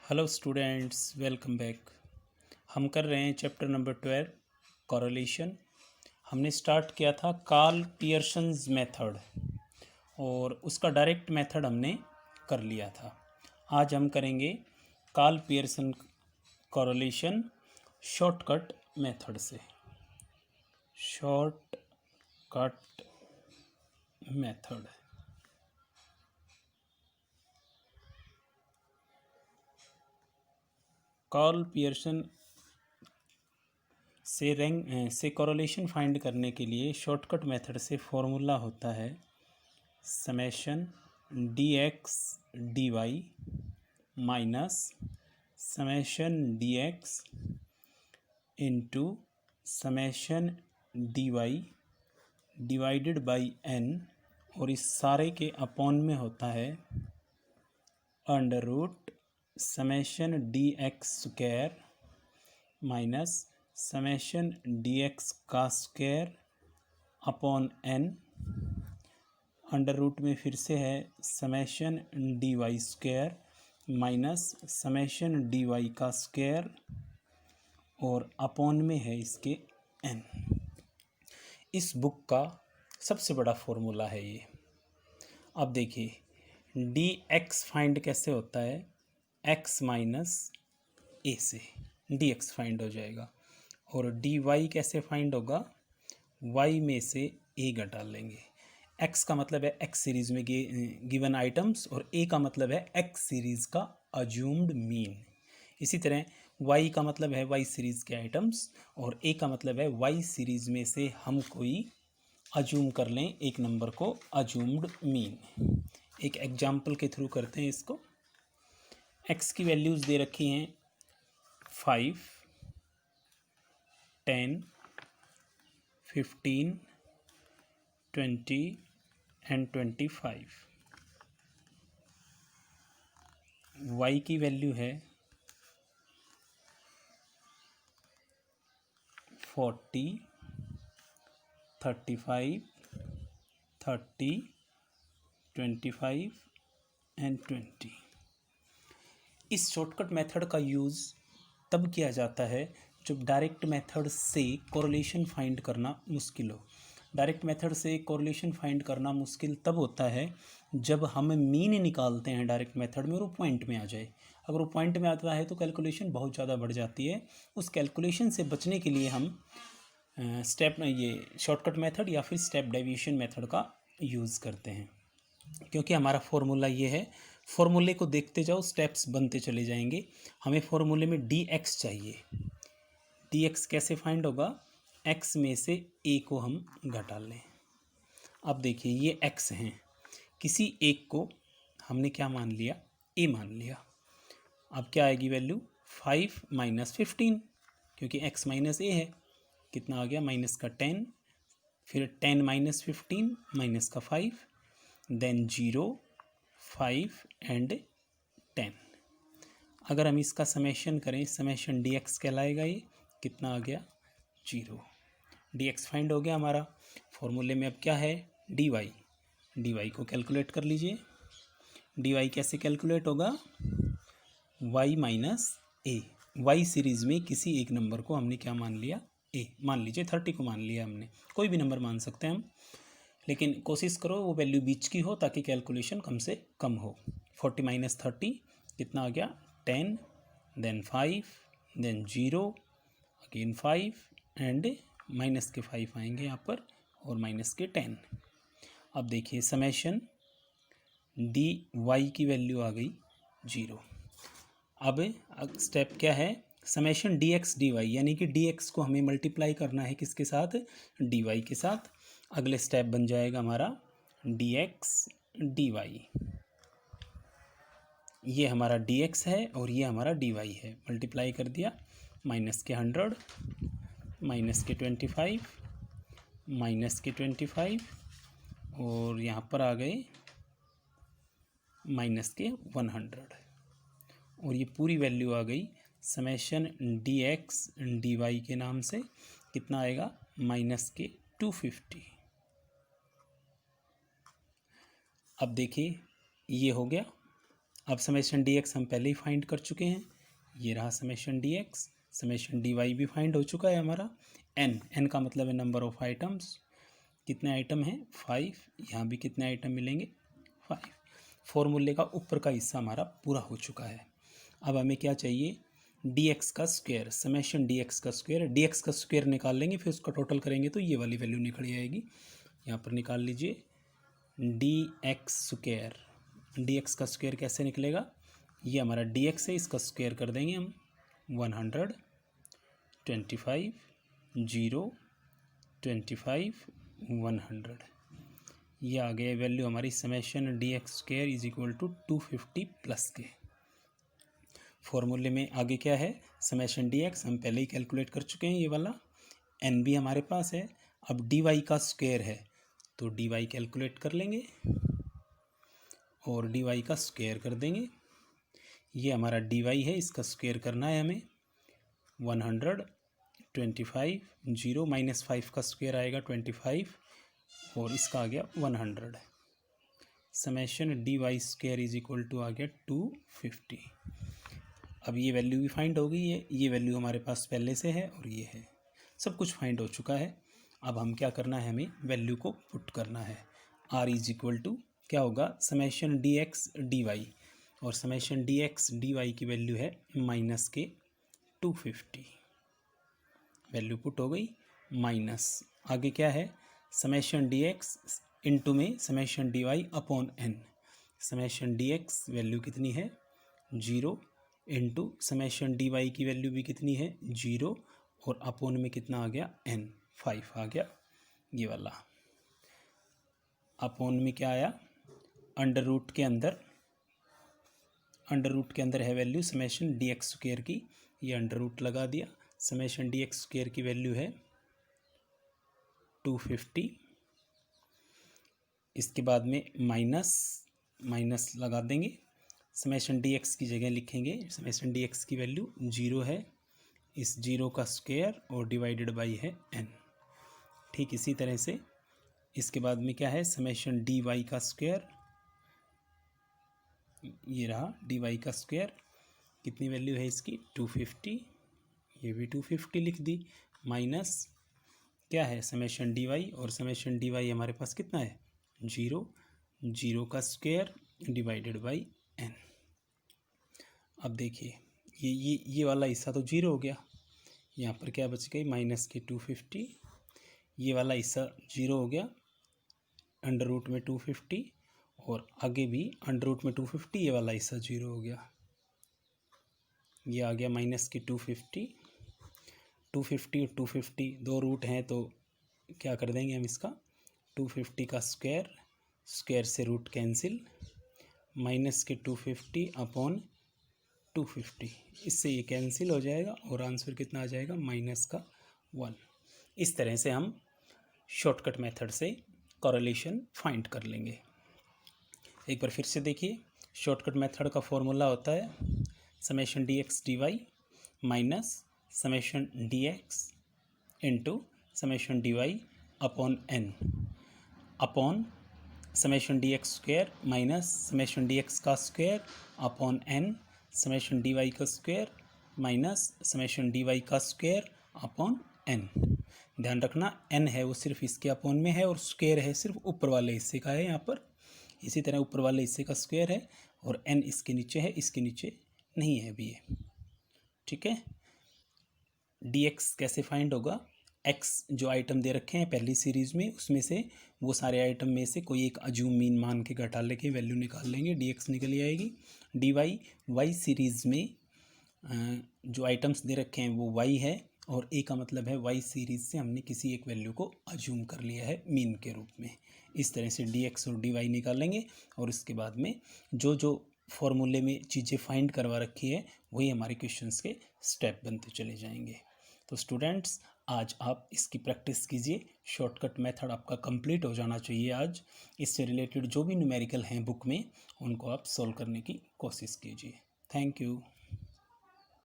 Hello students, welcome back. हम कर रहे हैं चैप्टर नंबर 12 कॉरेलेशन। हमने स्टार्ट किया था कार्ल पियर्सन्स मेथड और उसका डायरेक्ट मेथड हमने कर लिया था। आज हम करेंगे कार्ल पियर्सन कॉरेलेशन शॉर्टकट मेथड से। शॉर्टकट मेथड कार्ल पियर्सन से कॉरेलेशन फाइंड करने के लिए शॉर्टकट मेथड से फॉर्मूला होता है summation D x D y minus summation D x into summation D y divided by n, और इस सारे के अपॉन में होता है under root summation D x square minus summation D x का square upon n. Under root में फिर से है summation D y square minus summation D y का स्क्वायर और अपॉन में है इसके एन। इस बुक का सबसे बड़ा फॉर्मूला है ये। अब देखिए डी एक्स फाइंड कैसे होता है, एक्स माइनस ए से डी एक्स फाइंड हो जाएगा, और डी वाई कैसे फाइंड होगा, वाई में से ए घटा लेंगे। एक्स का मतलब है एक्स सीरीज़ में गिवन आइटम्स और ए का मतलब है एक्स सीरीज़ का अज्यूम्ड मीन। इसी तरह वाई का मतलब है वाई सीरीज़ के आइटम्स और ए का मतलब है वाई सीरीज़ में से हम कोई अज्यूम कर लें एक नंबर को अज्यूम्ड मीन। एक एग्जाम्पल के थ्रू करते हैं इसको। एक्स की वैल्यूज़ दे रखी हैं 5, 10, 15, 20 एंड 25। y की वैल्यू है 40, 35, 30, 25 एंड 20। इस शॉर्टकट मेथड का यूज़ तब किया जाता है जब डायरेक्ट मेथड से कोरिलेशन फाइंड करना मुश्किल हो। डायरेक्ट मेथड से कोरिलेशन फाइंड करना मुश्किल तब होता है जब हम मीन निकालते हैं डायरेक्ट मेथड में और वो पॉइंट में आ जाए। अगर वो पॉइंट में आता है तो कैलकुलेशन बहुत ज़्यादा बढ़ जाती है। उस कैलकुलेशन से बचने के लिए हम ये शॉर्टकट मेथड या फिर स्टेप डेविएशन मेथड का यूज़ करते हैं। क्योंकि हमारा फॉर्मूला ये है, फॉर्मूले को देखते जाओ, स्टेप्स बनते चले जाएंगे। हमें फॉर्मूले में डी एक्स चाहिए। डी एक्स कैसे फाइंड होगा, एक्स में से ए को हम घटा लें। अब देखिए ये एक्स हैं, किसी एक को हमने क्या मान लिया, ए मान लिया। अब क्या आएगी वैल्यू 5 माइनस 15, क्योंकि एक्स माइनस ए है। कितना आ गया, माइनस का 10, फिर 10 माइनस 15 माइनस का 5, देन 0, 5 एंड 10। अगर हम इसका समेशन करें, समेशन डी एक्स कहलाएगा। ये कितना आ गया, 0। डी एक्स फाइंड हो गया हमारा। फॉर्मूले में अब क्या है, डी वाई। डी वाई को कैलकुलेट कर लीजिए। डी वाई कैसे कैलकुलेट होगा, वाई माइनस ए। वाई सीरीज़ में किसी एक नंबर को हमने क्या मान लिया, ए। मान लीजिए 30 को मान लिया हमने, कोई भी नंबर मान सकते हैं हम, लेकिन कोशिश करो वो वैल्यू बीच की हो ताकि कैलकुलेशन कम से कम हो। 40 माइनस 30 कितना आ गया, 10, then 5, then 0, again 5 and minus के 5 आएंगे यहाँ पर और माइनस के 10। अब देखिए समेशन डी वाई की वैल्यू आ गई 0। अब स्टेप क्या है, summation D x D Y, यानी कि डी एक्स को हमें मल्टीप्लाई करना है किसके साथ, डी वाई के साथ। अगले स्टेप बन जाएगा हमारा डी एक्स डी वाई। ये हमारा डी एक्स है और ये हमारा डी वाई है। मल्टीप्लाई कर दिया, माइनस के 100, माइनस के 25, माइनस के 25 और यहाँ पर आ गए माइनस के 100, और ये पूरी वैल्यू आ गई summation D x D Y के नाम से। कितना आएगा, माइनस के 250। अब देखिए ये हो गया अब समेशन डी एक्स हम पहले ही फाइंड कर चुके हैं, ये रहा summation D X, summation D Y भी फाइंड हो चुका है हमारा। एन का मतलब है नंबर ऑफ आइटम्स, कितने आइटम हैं 5, यहाँ भी कितने आइटम मिलेंगे 5। फॉर्मूले का ऊपर का हिस्सा हमारा पूरा हो चुका है। अब हमें क्या चाहिए, डी एक्स का स्क्वायर, समेशन डी एक्स का स्क्वायर, डी एक्स का स्क्वायर निकाल लेंगे, फिर उसका टोटल करेंगे तो ये वाली वैल्यू निकल आएगी। यहाँ पर निकाल लीजिए D x square, D x का स्क्वायर कैसे निकलेगा, ये हमारा डी एक्स है, इसका स्क्वायर कर देंगे हम 125, 0, 25, 100, ये आ गया वैल्यू हमारी summation D x square is equal to 250 plus के। फॉर्मूले में आगे क्या है, समेशन डी एक्स हम पहले ही कैलकुलेट कर चुके हैं, ये वाला एन भी हमारे पास है। अब डी वाई का स्क्वायर है तो डी वाई कैलकुलेट कर लेंगे और डी वाई का स्क्वायर कर देंगे, ये हमारा डी वाई है, इसका स्क्वायर करना है हमें 125, 0 -5 का स्क्वायर आएगा 25 और इसका आ गया 100, summation D y square is equal to आ गया 250। अब ये वैल्यू भी फाइंड हो गई है, ये वैल्यू हमारे पास पहले से है और ये है, सब कुछ फाइंड हो चुका है। अब हम क्या करना है, हमें वैल्यू को पुट करना है। आर इज इक्वल टू क्या होगा, summation D x D y, और summation D x D Y की वैल्यू है माइनस के 250, वैल्यू पुट हो गई माइनस, आगे क्या है समेशन डी एक्स इंटू में summation D Y upon N, summation D X value कितनी है 0 इंटू समेशन डी वाई की वैल्यू भी कितनी है 0 और अपॉन में कितना आ गया n, 5 आ गया, ये वाला अपॉन में क्या आया, अंडर रूट के अंदर है value summation D x square की, ये अंडर रूट लगा दिया, समेशन डी एक्स स्क्वायर की वैल्यू है 250, इसके बाद में माइनस लगा देंगे, समेशन डी एक्स की जगह लिखेंगे समेशन डी एक्स की वैल्यू 0 है, इस 0 का स्क्वायर और डिवाइडेड बाई है n। ठीक इसी तरह से इसके बाद में क्या है समेशन डी वाई का स्क्वायर, ये रहा डी वाई का स्क्वायर, कितनी वैल्यू है इसकी 250, ये भी 250 लिख दी, माइनस क्या है समेशन डी वाई, और समेशन डी वाई हमारे पास कितना है 0 का स्क्वायर डिवाइडेड बाई n। अब देखिए ये वाला हिस्सा तो 0 हो गया, यहाँ पर क्या बच गई माइनस की 250, ये वाला हिस्सा 0 हो गया अंडर रूट में 250, और आगे भी अंडर रूट में 250, ये वाला हिस्सा 0 हो गया, ये आ गया माइनस की 250 और 250 दो रूट हैं तो क्या कर देंगे हम इसका 250 का स्क्वायर से रूट कैंसिल, माइनस के 250 अपॉन 250, इससे ये कैंसिल हो जाएगा और आंसर कितना आ जाएगा -1। इस तरह से हम शॉर्टकट मेथड से कोरिलेशन फाइंड कर लेंगे। एक बार फिर से देखिए, शॉर्टकट मेथड का फॉर्मूला होता है summation D x D y minus summation D x into summation D Y upon n upon summation D x square minus summation D x का square upon N summation D y का square minus summation D y का square upon n. ध्यान रखना N है वो सिर्फ इसके upon में है और स्क्वायर है सिर्फ ऊपर वाले हिस्से का है यहाँ पर, इसी तरह ऊपर वाले हिस्से का स्क्वायर है और एन इसके नीचे है, इसके नीचे नहीं है अभी ये। ठीक है, डी एक्स कैसे फाइंड होगा, एक्स जो आइटम दे रखे हैं पहली सीरीज़ में उसमें से वो सारे आइटम में से कोई एक अज्यूम मीन मान के घटा लेके वैल्यू निकाल लेंगे, डी एक्स निकल आएगी। डी वाई वाई सीरीज़ में जो आइटम्स दे रखे हैं वो वाई है और ए का मतलब है वाई सीरीज़ से हमने किसी एक वैल्यू को अज्यूम कर लिया है मीन के रूप में। इस तरह से डी एक्स और डी वाई निकालेंगे और इसके बाद में जो फॉर्मूले में चीज़ें फाइंड करवा रखी है वही हमारे क्वेश्चंस के स्टेप बनते चले जाएंगे। तो स्टूडेंट्स आज आप इसकी प्रैक्टिस कीजिए, शॉर्टकट मेथड आपका कंप्लीट हो जाना चाहिए आज। इससे रिलेटेड जो भी न्यूमेरिकल हैं बुक में उनको आप सॉल्व करने की कोशिश कीजिए। Thank you.